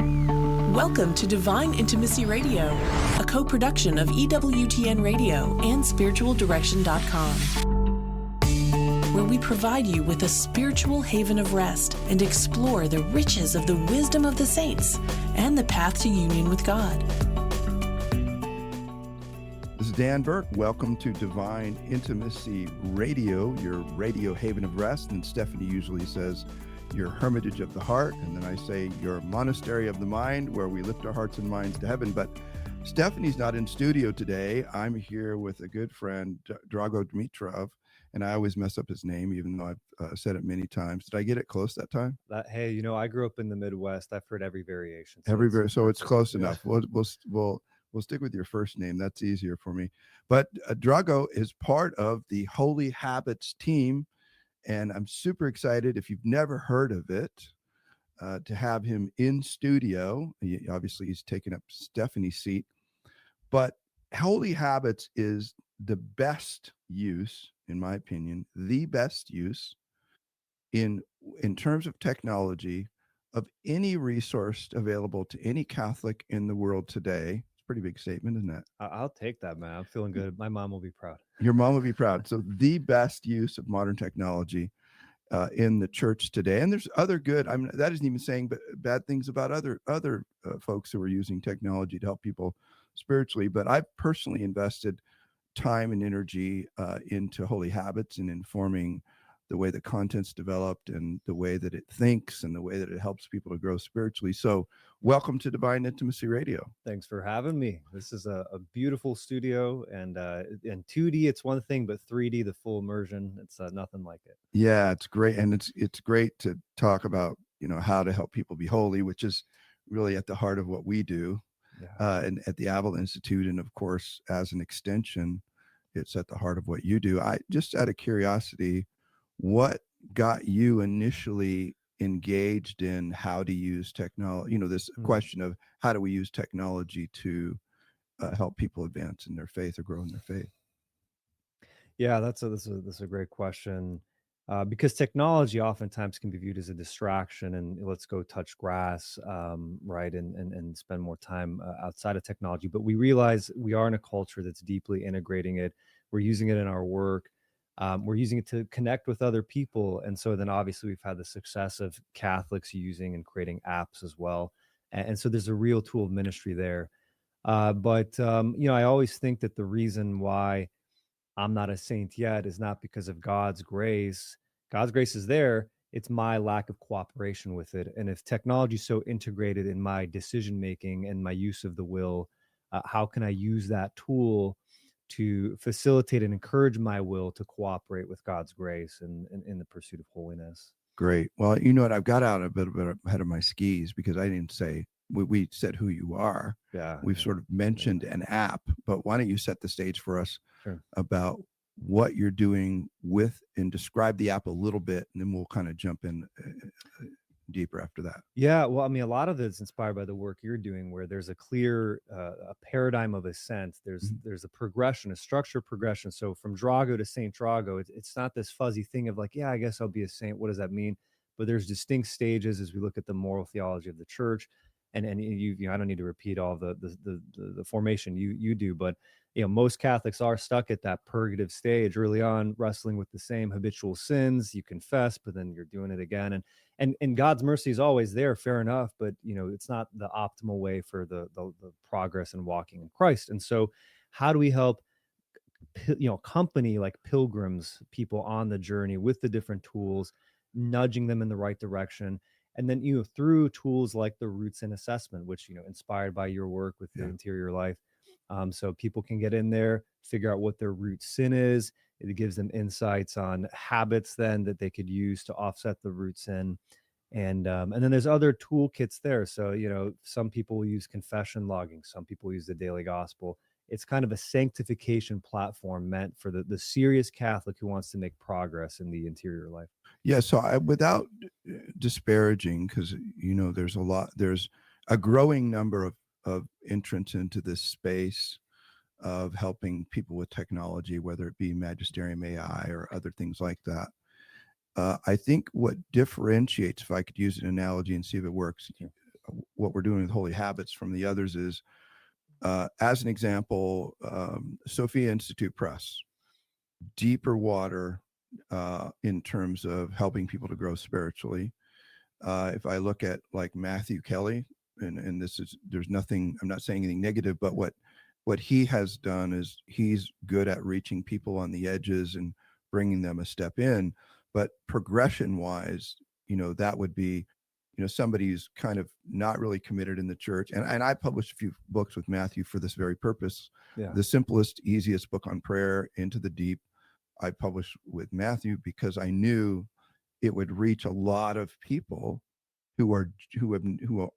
Welcome to Divine Intimacy Radio, a co-production of EWTN Radio and SpiritualDirection.com, where we provide you with a spiritual haven of rest and explore the riches of the wisdom of the saints and the path to union with God. This is Dan Burke. Welcome to Divine Intimacy Radio, your radio haven of rest. And Stephanie usually says your hermitage of the heart. And then I say your monastery of the mind, where we lift our hearts and minds to heaven. But Stephanie's not in studio today. I'm here with a good friend, Drago Dimitrov. And I always mess up his name, even though I've said it many times. Did I get it close that time? Hey, I grew up in the Midwest. I've heard every variation. So it's close enough. We'll stick with your first name. That's easier for me. But Drago is part of the Holy Habits team, and I'm super excited, if you've never heard of it, to have him in studio. Obviously, he's taken up Stephanie's seat. But Holy Habits is the best use, in my opinion, the best use in terms of technology of any resource available to any Catholic in the world today. Pretty big statement, isn't it? I'll take that, man. I'm feeling good. My mom will be proud. Your mom will be proud. So the best use of modern technology in the church today. And there's other good, I mean, that isn't even saying bad things about other folks who are using technology to help people spiritually. But I've personally invested time and energy into Holy Habits and informing the way the content's developed and the way that it thinks and the way that it helps people to grow spiritually. So welcome to Divine Intimacy Radio. Thanks for having me. This is a beautiful studio, and 2D, it's one thing, but 3D, the full immersion, it's nothing like it. Yeah, it's great. And it's great to talk about, how to help people be holy, which is really at the heart of what we do and at the Avil Institute. And of course, as an extension, it's at the heart of what you do. I just, out of curiosity, what got you initially engaged in how to use technology? This question of how do we use technology to help people advance in their faith or grow in their faith? Yeah, that's a great question, because technology oftentimes can be viewed as a distraction, and let's go touch grass, right, and spend more time outside of technology. But we realize we are in a culture that's deeply integrating it. We're using it in our work. We're using it to connect with other people. And so then obviously we've had the success of Catholics using and creating apps as well. And so there's a real tool of ministry there. But I always think that the reason why I'm not a saint yet is not because of God's grace. God's grace is there. It's my lack of cooperation with it. And if technology is so integrated in my decision-making and my use of the will, how can I use that tool to facilitate and encourage my will to cooperate with God's grace and in the pursuit of holiness? Great. Well, you know what? I've got out a bit ahead of my skis because I didn't say, we said who you are. Yeah. We've sort of mentioned an app, but why don't you set the stage for us about what you're doing with, and describe the app a little bit, and then we'll kind of jump in deeper after that. Yeah, well, I mean, a lot of it's inspired by the work you're doing, where there's a clear a paradigm of ascent. There's a progression, a structured progression. So from Drago to Saint Drago, it's not this fuzzy thing of like, yeah, I guess I'll be a saint. What does that mean? But there's distinct stages as we look at the moral theology of the church. And I don't need to repeat all the formation you do, but most Catholics are stuck at that purgative stage early on, wrestling with the same habitual sins. You confess, but then you're doing it again, and God's mercy is always there, fair enough, but it's not the optimal way for the progress and walking in Christ. And so, how do we help company like pilgrims, people on the journey with the different tools, nudging them in the right direction? And then, through tools like the Roots in Assessment, which, inspired by your work with the interior life. So people can get in there, figure out what their root sin is. It gives them insights on habits then that they could use to offset the root sin. And then there's other toolkits there. So, some people will use confession logging. Some people use the daily gospel. It's kind of a sanctification platform meant for the serious Catholic who wants to make progress in the interior life. Yeah. So without disparaging, because, there's a growing number of entrants into this space of helping people with technology, whether it be magisterium AI or other things like that. I think what differentiates, if I could use an analogy and see if it works, what we're doing with Holy Habits from the others is, as an example, Sophia Institute Press, deeper water in terms of helping people to grow spiritually. If I look at like Matthew Kelly, and this is, there's nothing, I'm not saying anything negative, but what he has done is he's good at reaching people on the edges and bringing them a step in. But progression wise, that would be, somebody who's kind of not really committed in the church. And I published a few books with Matthew for this very purpose. Yeah. The simplest, easiest book on prayer, Into the Deep, I published with Matthew because I knew it would reach a lot of people who are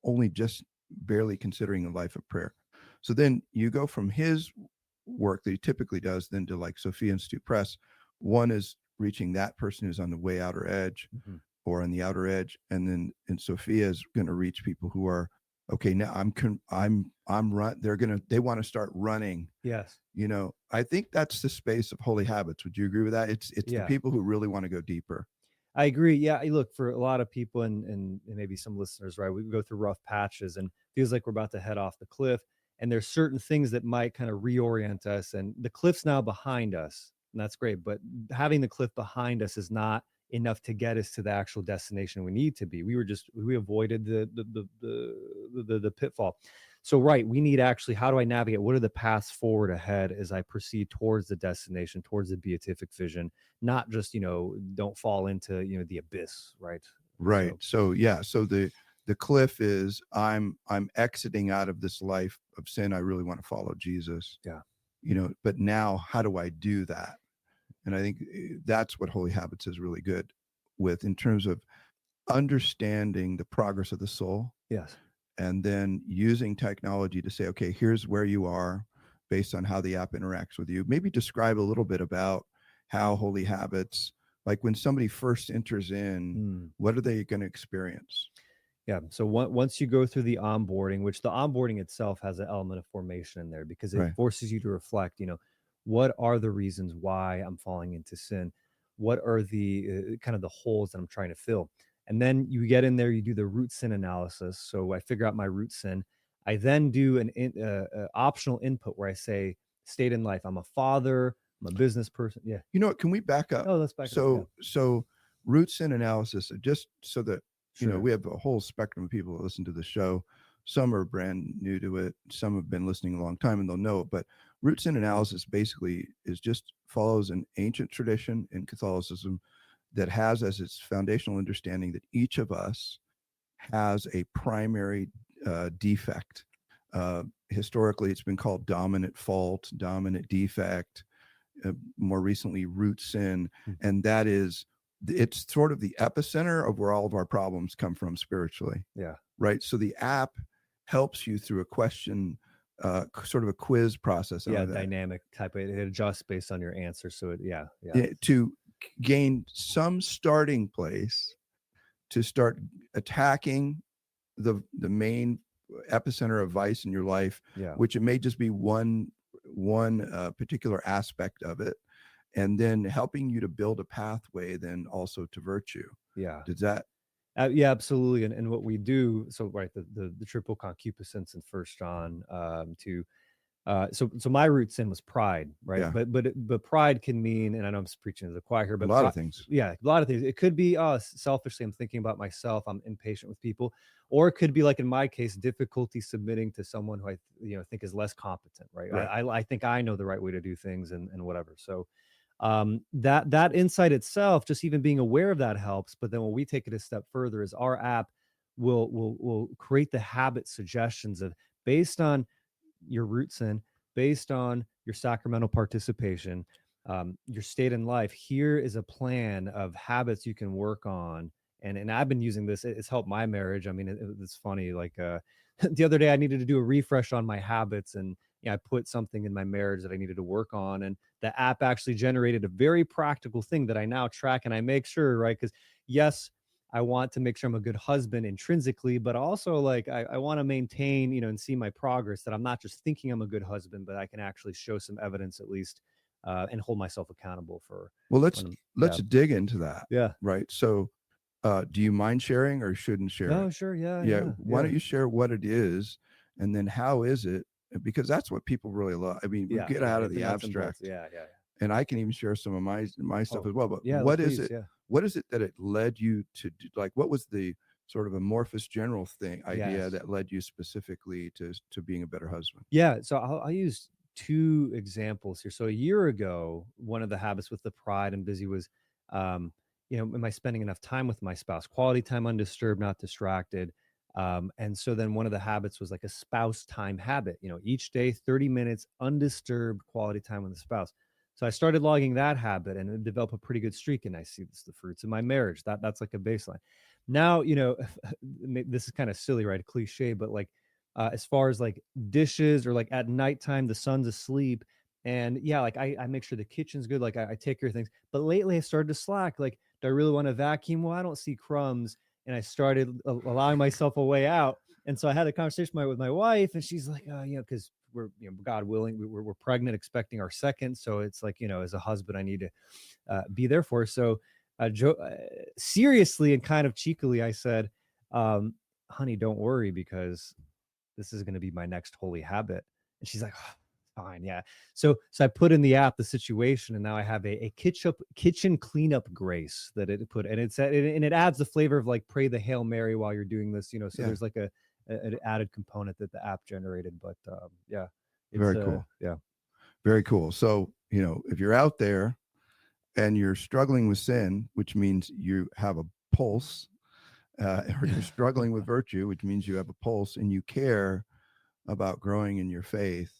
only just barely considering a life of prayer. So then you go from his work that he typically does then to like Sophia Institute Press. One is reaching that person who's on the way outer edge or on the outer edge, and then Sophia is going to reach people who are okay. Now they want to start running. Yes. I think that's the space of Holy Habits. Would you agree with that? It's the people who really want to go deeper. I agree. Yeah. Look, for a lot of people and maybe some listeners, right, we go through rough patches and feels like we're about to head off the cliff. And there's certain things that might kind of reorient us, and the cliff's now behind us, and that's great. But having the cliff behind us is not enough to get us to the actual destination we need to be. We avoided the pitfall. So, right, we need actually, how do I navigate? What are the paths forward ahead as I proceed towards the destination, towards the beatific vision? Not just, don't fall into, the abyss, right? Right. So the cliff is I'm exiting out of this life of sin. I really want to follow Jesus. Yeah. But now how do I do that? And I think that's what Holy Habits is really good with in terms of understanding the progress of the soul. Yes. And then using technology to say, okay, here's where you are based on how the app interacts with you. Maybe describe a little bit about how Holy Habits, like when somebody first enters in, what are they going to experience? Yeah. So once you go through the onboarding, which the onboarding itself has an element of formation in there because it forces you to reflect, what are the reasons why I'm falling into sin? What are the kind of the holes that I'm trying to fill? And then you get in there, you do the root sin analysis. So I figure out my root sin. I then do an optional input where I say, state in life. I'm a father, I'm a business person. Yeah. You know what? Can we back up? Oh, let's back up. So root sin analysis, just so that, Sure. we have a whole spectrum of people that listen to the show. Some are brand new to it. Some have been listening a long time and they'll know it. But root sin analysis basically follows an ancient tradition in Catholicism that has as its foundational understanding that each of us has a primary defect. Historically, it's been called dominant fault, dominant defect, more recently root sin. And that is, it's sort of the epicenter of where all of our problems come from spiritually. Yeah. Right. So the app helps you through a question, sort of a quiz process. Yeah. Dynamic type. It adjusts based on your answer. So to gain some starting place to start attacking the main epicenter of vice in your life, which it may just be one particular aspect of it. And then helping you to build a pathway then also to virtue. Yeah. Does that? Yeah, absolutely. And what we do, so right, the triple concupiscence in 1 John so my root sin was pride, right? Yeah. But pride can mean, and I know I'm preaching to the choir here, but a lot of things. Yeah, a lot of things. It could be selfishly, I'm thinking about myself, I'm impatient with people, or it could be like in my case, difficulty submitting to someone who I think is less competent, right? I think I know the right way to do things and whatever. So that insight itself, just even being aware of that helps. But then when we take it a step further, is our app will create the habit suggestions of based on your root sin, based on your sacramental participation, your state in life. Here is a plan of habits you can work on. And I've been using this. It's helped my marriage. I mean, it's funny. Like the other day, I needed to do a refresh on my habits, and I put something in my marriage that I needed to work on, and the app actually generated a very practical thing that I now track, and I make sure, right? Because yes, I want to make sure I'm a good husband intrinsically, but also like I want to maintain, and see my progress, that I'm not just thinking I'm a good husband, but I can actually show some evidence at least, and hold myself accountable for. Well, let's dig into that. Yeah. Right. So Do you mind sharing or shouldn't share No, it? sure. Yeah. Yeah. Yeah. Why don't you share what it is, and then how is it? Because that's what people really love. I mean, we Yeah. get Yeah. out of The the nuts and bolts. abstract, Yeah. Yeah. and I can even share some of my stuff Oh, as well. But yeah. what is Please. it? Yeah. What is it that it led you to do? Like, what was the sort of amorphous general idea Yes. that led you specifically to being a better husband? Yeah. So I'll use two examples here. So a year ago, one of the habits with the pride and busy was, am I spending enough time with my spouse? Quality time, undisturbed, not distracted. And so then one of the habits was like a spouse time habit, each day, 30 minutes, undisturbed quality time with the spouse. So I started logging that habit and it developed a pretty good streak. And I see the fruits in my marriage. That's like a baseline. Now, this is kind of silly, right? A cliche, but like, as far as like dishes or like at nighttime, the son's asleep. And yeah, like I make sure the kitchen's good. Like I take care of things. But lately I started to slack. Like, do I really want to vacuum? Well, I don't see crumbs. And I started allowing myself a way out. And so I had a conversation with my wife, and she's like, because we're, God willing, we're pregnant, expecting our second. So it's like, as a husband, I need to be there for her. So seriously and kind of cheekily, I said, honey, don't worry, because this is going to be my next holy habit. And she's like, oh, fine. Yeah. So I put in the app, the situation, and now I have a kitchen cleanup grace that it put, and it adds the flavor of like, pray the Hail Mary while you're doing this, so there's like an added component that the app generated. But yeah, it's Very cool. Yeah. Very cool. So, if you're out there and you're struggling with sin, which means you have a pulse, or you're struggling with virtue, which means you have a pulse and you care about growing in your faith,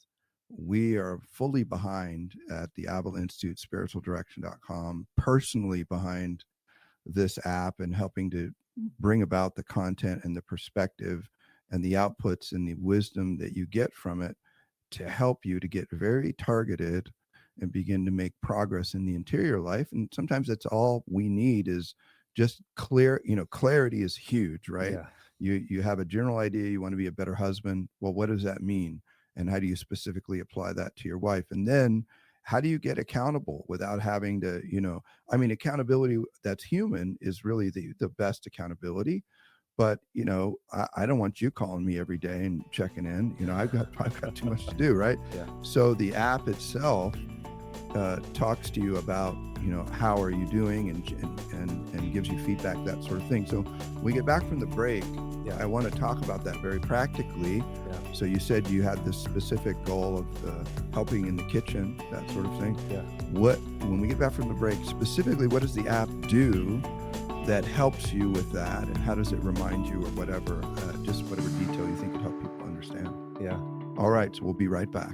we are fully behind at the Abel Institute, spiritualdirection.com, personally behind this app and helping to bring about the content and the perspective and the outputs and the wisdom that you get from it to help you to get very targeted and begin to make progress in the interior life. And sometimes that's all we need is just clarity is huge, right? Yeah. You have a general idea, you want to be a better husband. Well, what does that mean? And how do you specifically apply that to your wife? And then how do you get accountable without having to, accountability that's human is really the best accountability. But I don't want you calling me every day and checking in. I've got too much to do, right? Yeah. So the app itself talks to you about how are you doing and gives you feedback, that sort of thing. So when we get back from the break, I want to talk about that very practically. Yeah. So you said you had this specific goal of helping in the kitchen, that sort of thing. Yeah. When we get back from the break, specifically, what does the app do that helps you with that, and how does it remind you, or whatever, just whatever detail you think would help people understand? Yeah. All right, so we'll be right back.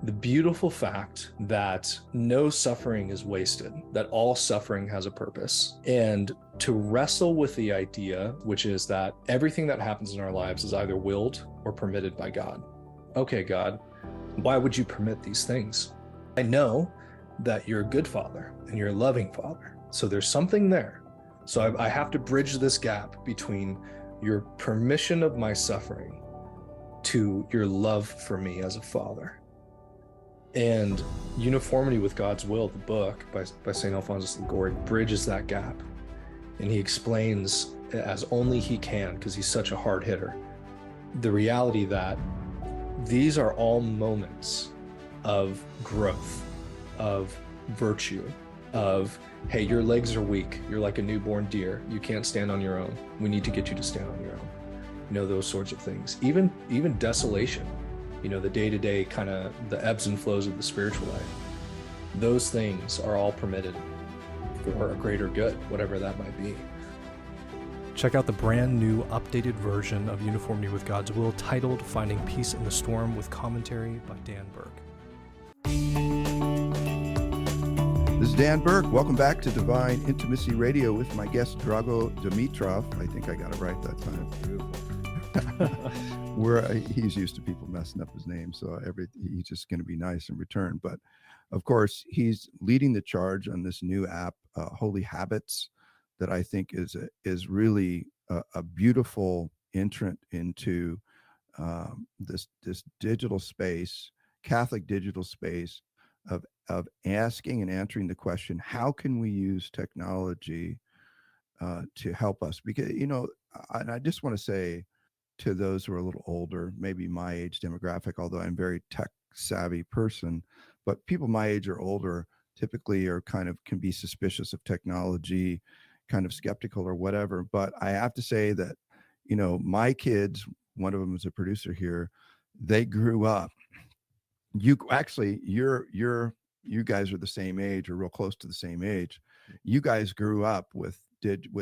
The beautiful fact that no suffering is wasted, that all suffering has a purpose, and to wrestle with the idea, which is that everything that happens in our lives is either willed or permitted by God. Okay, God, why would you permit these things? I know that you're a good father and you're a loving father. So there's something there. So I have to bridge this gap between your permission of my suffering to your love for me as a father. And Uniformity with God's Will, the book by St. Alphonsus Liguori, bridges that gap. And he explains, as only he can, because he's such a hard hitter, the reality that these are all moments of growth, of virtue, of, hey, your legs are weak. You're like a newborn deer. You can't stand on your own. We need to get you to stand on your own. Those sorts of things. Even desolation, the day-to-day kind of the ebbs and flows of the spiritual life. Those things are all permitted for a greater good, whatever that might be. Check out the brand new updated version of Uniformity with God's Will, titled Finding Peace in the Storm, with commentary by Dan Burke. This is Dan Burke. Welcome back to Divine Intimacy Radio with my guest, Drago Dimitrov. I think I got it right that time. He's used to people messing up his name, so he's just going to be nice in return. But of course, he's leading the charge on this new app, Holy Habits, that I think is really a beautiful entrant into this digital space, Catholic digital space, of asking and answering the question, how can we use technology to help us? Because, and I just want to say to those who are a little older, maybe my age demographic, although I'm a very tech savvy person, but people my age or older typically are kind of can be suspicious of technology, kind of skeptical or whatever. But I have to say that, my kids, one of them is a producer here, they grew up. You actually, you guys are the same age or real close to the same age. You guys grew up with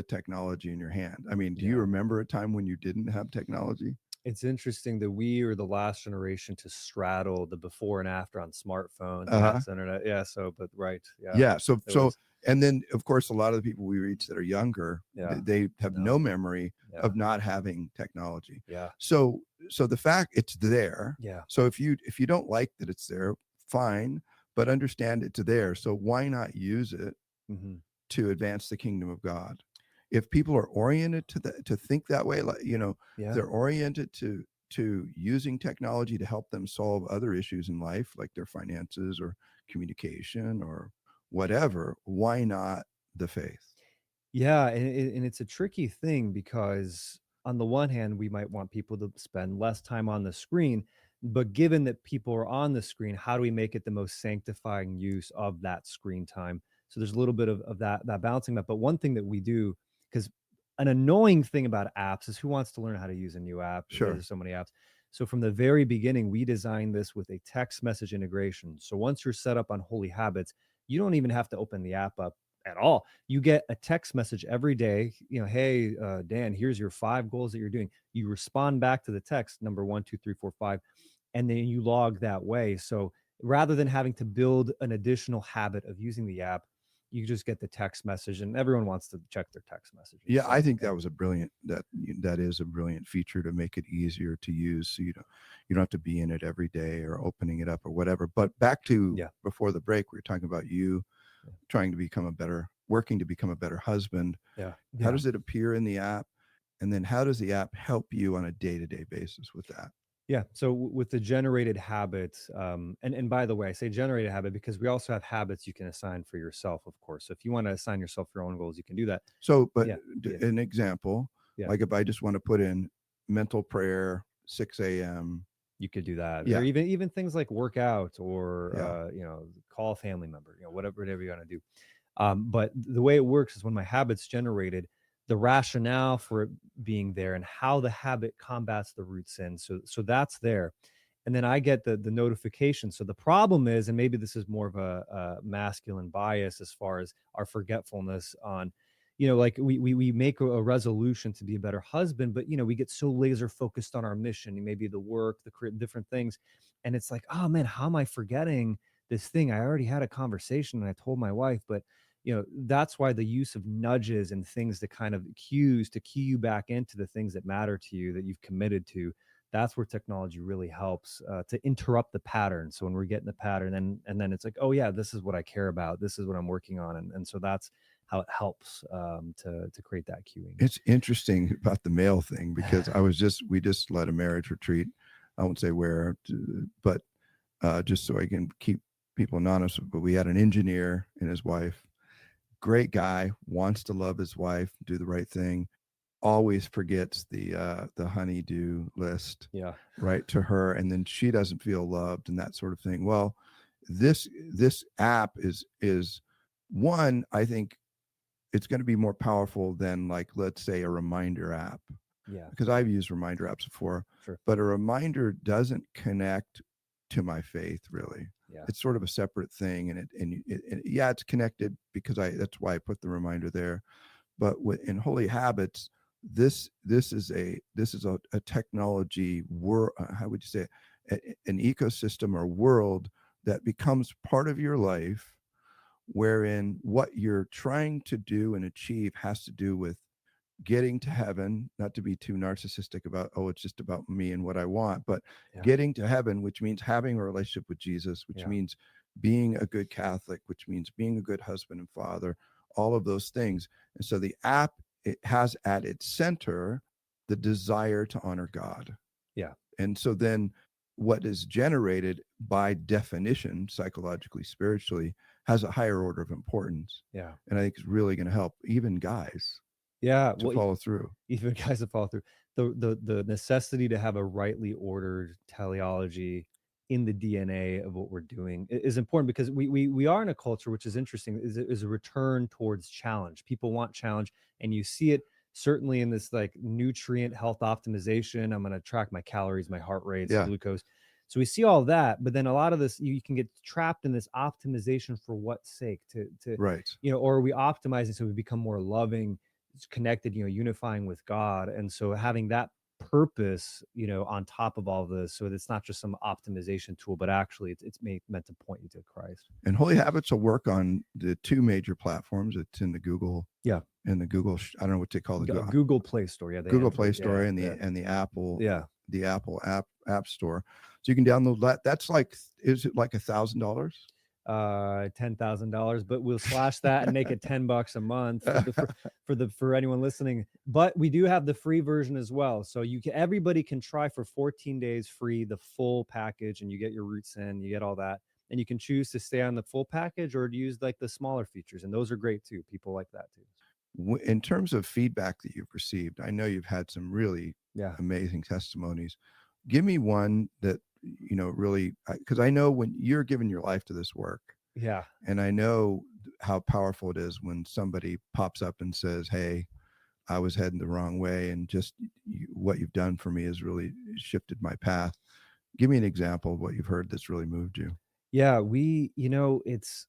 technology in your hand. I mean, do you remember a time when you didn't have technology? It's interesting that we are the last generation to straddle the before and after on smartphones, mass internet. Yeah. So, but right. Yeah. Yeah. So, and then of course, a lot of the people we reach that are younger, they have no memory of not having technology. Yeah. So the fact it's there. Yeah. So if you don't like that it's there, fine, but understand it's there. So why not use it to advance the kingdom of God? If people are oriented to think that way, like, they're oriented to using technology to help them solve other issues in life, like their finances or communication or whatever, why not the faith? Yeah. And it's a tricky thing because on the one hand, we might want people to spend less time on the screen, but given that people are on the screen, how do we make it the most sanctifying use of that screen time? So there's a little bit of that balancing that. But one thing that we do, because an annoying thing about apps is who wants to learn how to use a new app? Sure. There's so many apps. So from the very beginning, we designed this with a text message integration. So once you're set up on Holy Habits, you don't even have to open the app up at all. You get a text message every day, hey, Dan, here's your 5 goals that you're doing. You respond back to the text, number 1, 2, 3, 4, 5, and then you log that way. So rather than having to build an additional habit of using the app, you just get the text message, and everyone wants to check their text messages. Yeah, so I think that was that is a brilliant feature to make it easier to use. So you don't have to be in it every day or opening it up or whatever. But back to before the break, we were talking about you trying to working to become a better husband. How does it appear in the app? And then how does the app help you on a day-to-day basis with that? Yeah. So with the generated habits, and by the way, I say generated habit because we also have habits you can assign for yourself, of course. So if you want to assign yourself your own goals, you can do that. So, but an example, like if I just want to put in mental prayer, 6 a.m. You could do that. Or even things like workout or, call a family member, whatever you want to do. But the way it works is when my habit's generated, the rationale for it being there and how the habit combats the root sin. So that's there. And then I get the notification. So the problem is, and maybe this is more of a masculine bias as far as our forgetfulness on, like we make a resolution to be a better husband, but, we get so laser focused on our mission, maybe the work, the different things. And it's like, oh man, how am I forgetting this thing? I already had a conversation and I told my wife, but that's why the use of nudges and things to kind of cue you back into the things that matter to you that you've committed to. That's where technology really helps to interrupt the pattern. So when we're getting the pattern and then it's like, oh yeah, this is what I care about. This is what I'm working on. And so that's how it helps to create that cueing. It's interesting about the mail thing because we just led a marriage retreat. I won't say where, but just so I can keep people anonymous, but we had an engineer and his wife. Great guy, wants to love his wife, do the right thing, always forgets the honey-do list right to her, and then she doesn't feel loved and that sort of thing. Well, this app is one, I think it's going to be more powerful than, like, let's say a reminder app. Because I've used reminder apps before. Sure. But a reminder doesn't connect to my faith really. It's sort of a separate thing, and it's connected because that's why I put the reminder there. But in Holy Habits, this is a technology how would you say it? An ecosystem or world that becomes part of your life, wherein what you're trying to do and achieve has to do with getting to heaven, not to be too narcissistic about, it's just about me and what I want, but getting to heaven, which means having a relationship with Jesus, which means being a good Catholic, which means being a good husband and father, all of those things. And so the app, it has at its center the desire to honor God. Yeah. And so then what is generated by definition, psychologically, spiritually, has a higher order of importance. Yeah. And I think it's really going to help even guys Yeah. to follow through. Even guys that follow through. The necessity to have a rightly ordered teleology in the DNA of what we're doing is important, because we are in a culture, which is interesting, is a return towards challenge. People want challenge, and you see it certainly in this like nutrient health optimization. I'm going to track my calories, my heart rates, Yeah. glucose. So we see all that, but then a lot of this, you can get trapped in this optimization for what sake to Right. or are we optimizing so we become more loving, connected, unifying with God. And so having that purpose, on top of all of this, so that it's not just some optimization tool, but actually it's meant to point you to Christ. And Holy Habits will work on the two major platforms. It's in the Google. Yeah. And the Google, I don't know what they call the Google Play Store. Yeah. Google Play Store and the Apple. Yeah. The Apple app Store. So you can download that. That's like, is it like $1,000? $10,000, but we'll slash that and make it $10 a month for anyone listening. But we do have the free version as well, so everybody can try for 14 days free the full package, and you get your roots in, you get all that, and you can choose to stay on the full package or to use like the smaller features, and those are great too. People like that too. In terms of feedback that you've received, I know you've had some really amazing testimonies. Give me one that really, because I know when you're giving your life to this work, and I know how powerful it is when somebody pops up and says, hey, I was heading the wrong way, and just what you've done for me has really shifted my path. Give me an example of what you've heard that's really moved you. Yeah, it's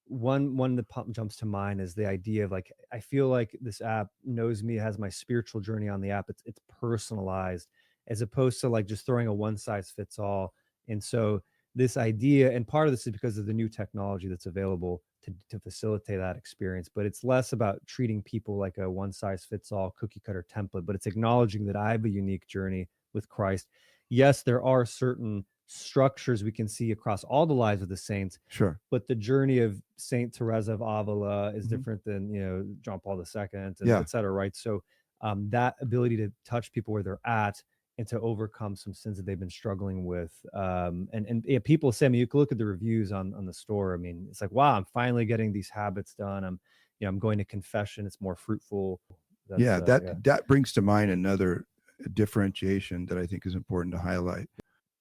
one that jumps to mind is the idea of like, I feel like this app knows me, has my spiritual journey on the app. It's personalized, as opposed to like just throwing a one size fits all. And so this idea, and part of this is because of the new technology that's available to facilitate that experience, but it's less about treating people like a one size fits all cookie cutter template, but it's acknowledging that I have a unique journey with Christ. Yes, there are certain structures we can see across all the lives of the saints. Sure. But the journey of Saint Teresa of Avila is different than, John Paul II, and et cetera, right? So that ability to touch people where they're at and to overcome some sins that they've been struggling with. And people say, I mean, you can look at the reviews on the store. I mean, it's like, wow, I'm finally getting these habits done. I'm going to confession. It's more fruitful. That brings to mind another differentiation that I think is important to highlight.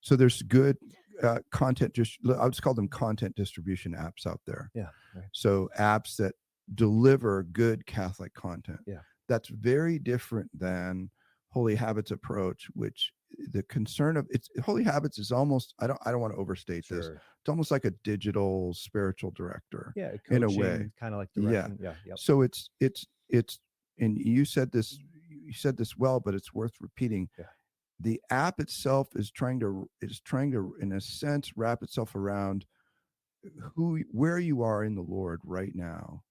So there's good content, I'll just call them content distribution apps out there. Yeah. Right. So apps that deliver good Catholic content. Yeah. That's very different than Holy Habits approach, which the concern of Holy Habits is almost, I don't want to overstate this. It's almost like a digital spiritual director. Yeah. In a way. Kind of like direction. Yeah. So it's, and you said this well, but it's worth repeating. Yeah. The app itself is trying to, in a sense, wrap itself around where you are in the Lord right now,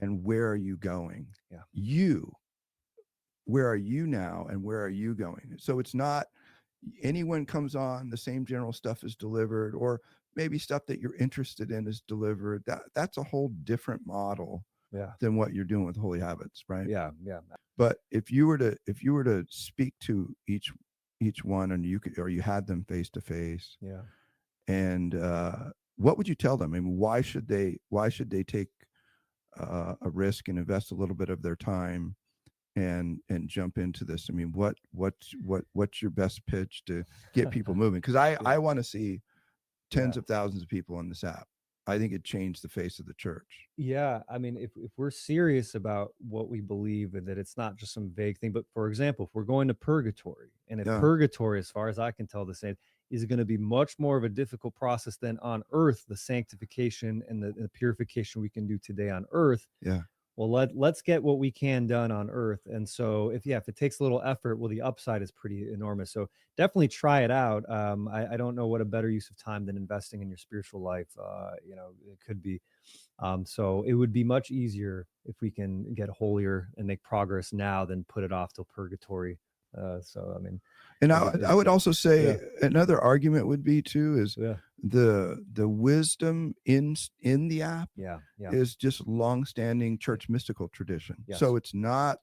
and where are you going? Yeah. Where are you now, and where are you going? So it's not anyone comes on, the same general stuff is delivered, or maybe stuff that you're interested in is delivered. That's a whole different model than what you're doing with Holy Habits, right? Yeah. But if you were to speak to each one, and you had them face to face, and what would you tell them? I mean, why should they take a risk and invest a little bit of their time and jump into this? I mean, what's your best pitch to get people moving? Because I want to see tens of thousands of people on this app. I think it changed the face of the church. Yeah. I mean, if we're serious about what we believe, and that it's not just some vague thing, but for example, if we're going to purgatory, and if purgatory, as far as I can tell, the same, is going to be much more of a difficult process than on earth, the sanctification and the purification we can do today on earth. Yeah. Well, let's get what we can done on earth. And so if it takes a little effort, well, the upside is pretty enormous. So definitely try it out. I don't know what a better use of time than investing in your spiritual life. It could be. So it would be much easier if we can get holier and make progress now than put it off till purgatory. So, I mean, and I would also say another argument would be too, is the wisdom in the app is just longstanding church mystical tradition. Yes. So it's not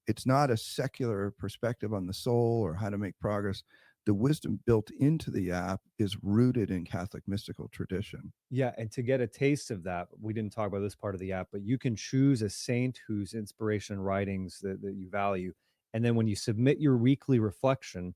a secular perspective on the soul or how to make progress. the wisdom built into the app is rooted in Catholic mystical tradition. Yeah, and to get a taste of that, we didn't talk about this part of the app, but you can choose a saint whose inspiration and writings that you value. And then when you submit your weekly reflection,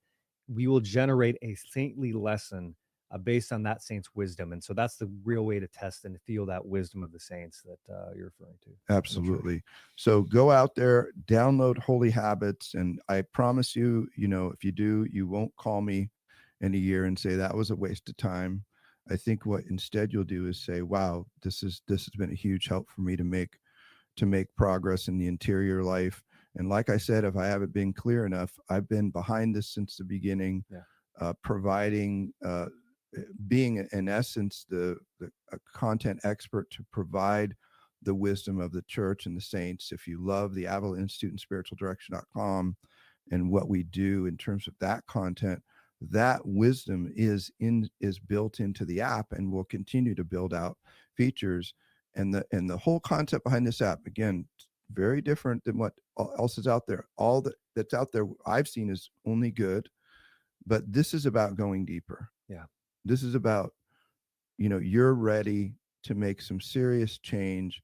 we will generate a saintly lesson based on that saint's wisdom. And so that's the real way to test and to feel that wisdom of the saints that you're referring to. Absolutely. So go out there, download Holy Habits. And I promise you, if you do, you won't call me in a year and say that was a waste of time. I think what instead you'll do is say, wow, this has been a huge help for me to make progress in the interior life. And like I said, if I haven't been clear enough, I've been behind this since the beginning, providing, being in essence a content expert to provide the wisdom of the church and the saints. If you love the Avila Institute and spiritualdirection.com and what we do in terms of that content, that wisdom is built into the app, and we'll continue to build out features. And the whole concept behind this app, again, very different than what else is out there. All that's out there I've seen is only good, but this is about going deeper. Yeah. This is about, you're ready to make some serious change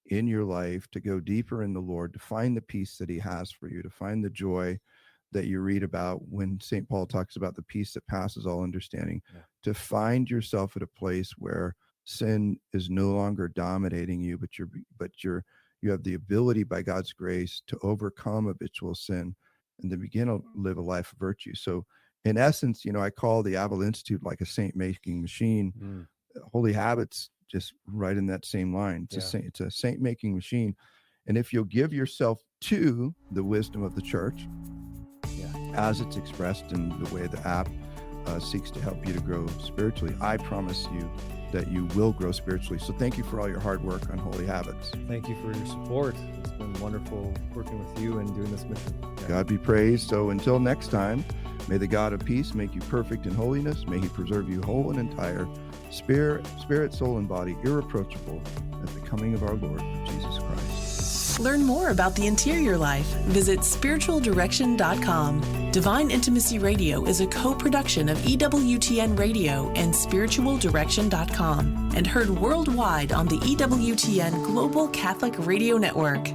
in your life, to go deeper in the Lord, to find the peace that he has for you, to find the joy that you read about when St. Paul talks about the peace that passes all understanding, to find yourself at a place where sin is no longer dominating you, but you have the ability by God's grace to overcome habitual sin and to begin to live a life of virtue. So in essence, I call the Avila Institute like a saint-making machine. Holy Habits, just right in that same line. It's a saint-making machine. And if you'll give yourself to the wisdom of the church, as it's expressed in the way the app seeks to help you to grow spiritually, I promise you that you will grow spiritually. So thank you for all your hard work on Holy Habits. Thank you for your support. It's been wonderful working with you and doing this mission. God be praised. So until next time, may the God of peace make you perfect in holiness. May he preserve you whole and entire, spirit, soul, and body, irreproachable at the coming of our Lord Jesus Christ. Learn more about the interior life. Visit spiritualdirection.com. Divine Intimacy Radio is a co-production of EWTN Radio and spiritualdirection.com and heard worldwide on the EWTN Global Catholic Radio Network.